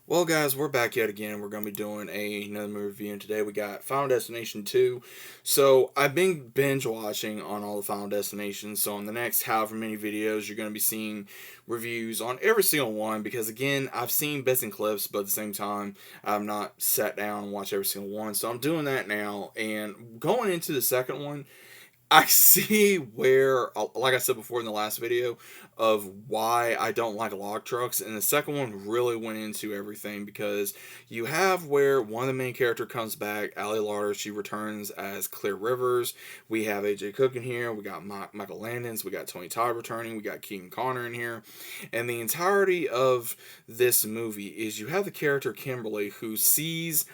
Well, guys, we're back yet again. We're going to be doing another movie review, and today we got Final Destination 2. So, I've been binge watching on all the Final Destinations, so in the next however many videos, you're going to be seeing reviews on every single one, because again, I've seen bits and clips, but at the same time, I've not sat down and watched every single one, so I'm doing that now, and going into the second one, I see where, like I said before in the last video, of why I don't like log trucks, and the second one really went into everything because you have where one of the main character comes back, Ali Larter, she returns as Clear Rivers. We have AJ Cook in here, we got Michael Landons, we got Tony Todd returning, we got Keegan Connor in here, and the entirety of this movie is you have the character Kimberly who sees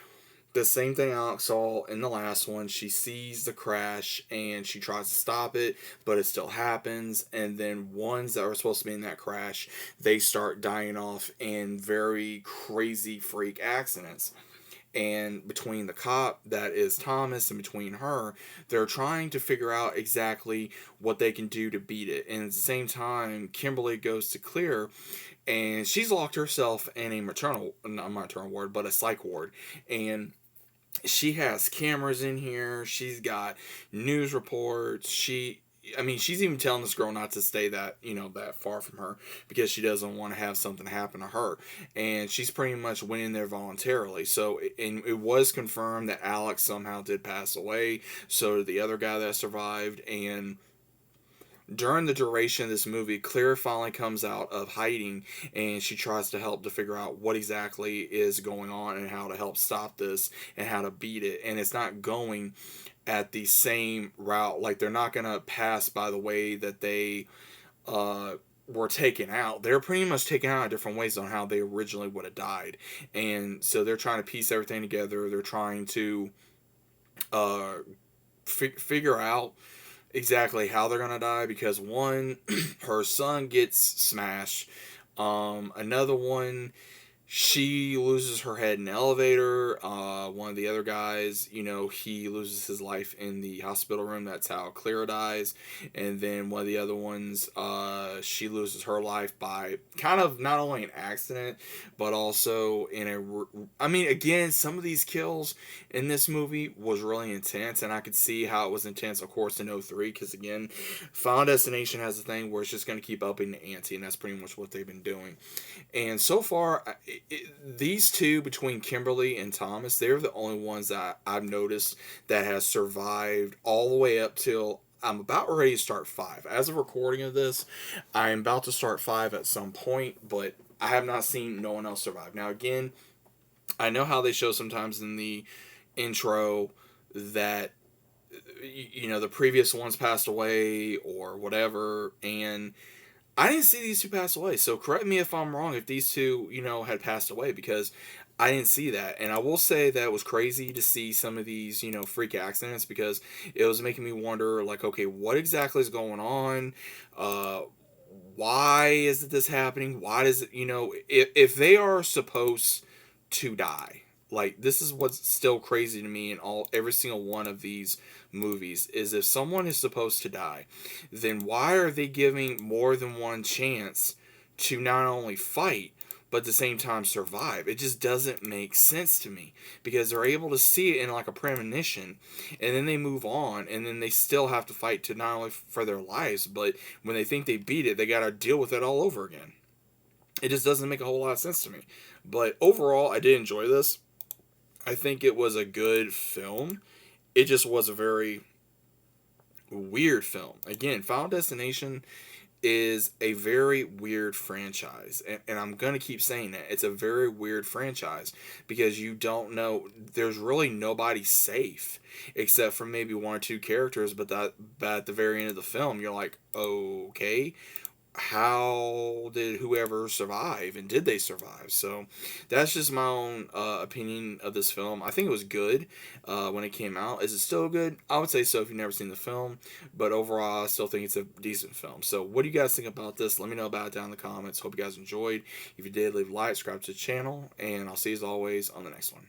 the same thing Alex saw in the last one. She sees the crash and she tries to stop it, but it still happens. And then ones that are supposed to be in that crash, they start dying off in very crazy freak accidents. And between the cop that is Thomas and between her, they're trying to figure out exactly what they can do to beat it. And at the same time, Kimberly goes to Clear and she's locked herself in a not maternal ward, but a psych ward. And she has cameras in here. She's got news reports. She's even telling this girl not to stay that far from her because she doesn't want to have something happen to her. And she's pretty much went in there voluntarily. So, and it was confirmed that Alex somehow did pass away. So did the other guy that survived. And during the duration of this movie, Clear finally comes out of hiding and she tries to help to figure out what exactly is going on and how to help stop this and how to beat it. And it's not going at the same route. Like, they're not going to pass by the way that they were taken out. They're pretty much taken out in different ways on how they originally would have died. And so they're trying to piece everything together. They're trying to uh, figure out exactly how they're gonna die because one, her son gets smashed. Another one, she loses her head in the elevator. One of the other guys, he loses his life in the hospital room. That's how Clara dies. And then one of the other ones, she loses her life by kind of not only an accident, but also in again, some of these kills in this movie was really intense, and I could see how it was intense, of course, in '03, because again, Final Destination has a thing where it's just going to keep upping the ante, and that's pretty much what they've been doing. And so far, these two between Kimberly and Thomas, they're the only ones that I've noticed that has survived all the way up till I'm about ready to start five. As a recording of this, I'm about to start five at some point, but I have not seen no one else survive. Now, again, I know how they show sometimes in the intro that the previous ones passed away or whatever, and I didn't see these two pass away. So correct me if I'm wrong if these two, had passed away because I didn't see that. And I will say that it was crazy to see some of these, freak accidents because it was making me wonder, like, okay, what exactly is going on? Uh, why is this happening? Why does it, if they are supposed to die, like, this is what's still crazy to me in every single one of these movies is if someone is supposed to die, then why are they giving more than one chance to not only fight but at the same time survive? It just doesn't make sense to me because they're able to see it in like a premonition and then they move on and then they still have to fight to not only for their lives, but when they think they beat it, they got to deal with it all over again. It just doesn't make a whole lot of sense to me. But overall, I did enjoy this. I think it was a good film. It just was a very weird film. Again, Final Destination is a very weird franchise. And I'm going to keep saying that. It's a very weird franchise because you don't know, there's really nobody safe except for maybe one or two characters, but at the very end of the film, you're like, okay, how did whoever survive and did they survive? So that's just my own opinion of this film. I think it was good when it came out. Is it still good? I would say so if you've never seen the film, but overall I still think it's a decent film. So what do you guys think about this? Let me know about it down in the comments. Hope you guys enjoyed. If you did, leave a like, subscribe to the channel, and I'll see you as always on the next one.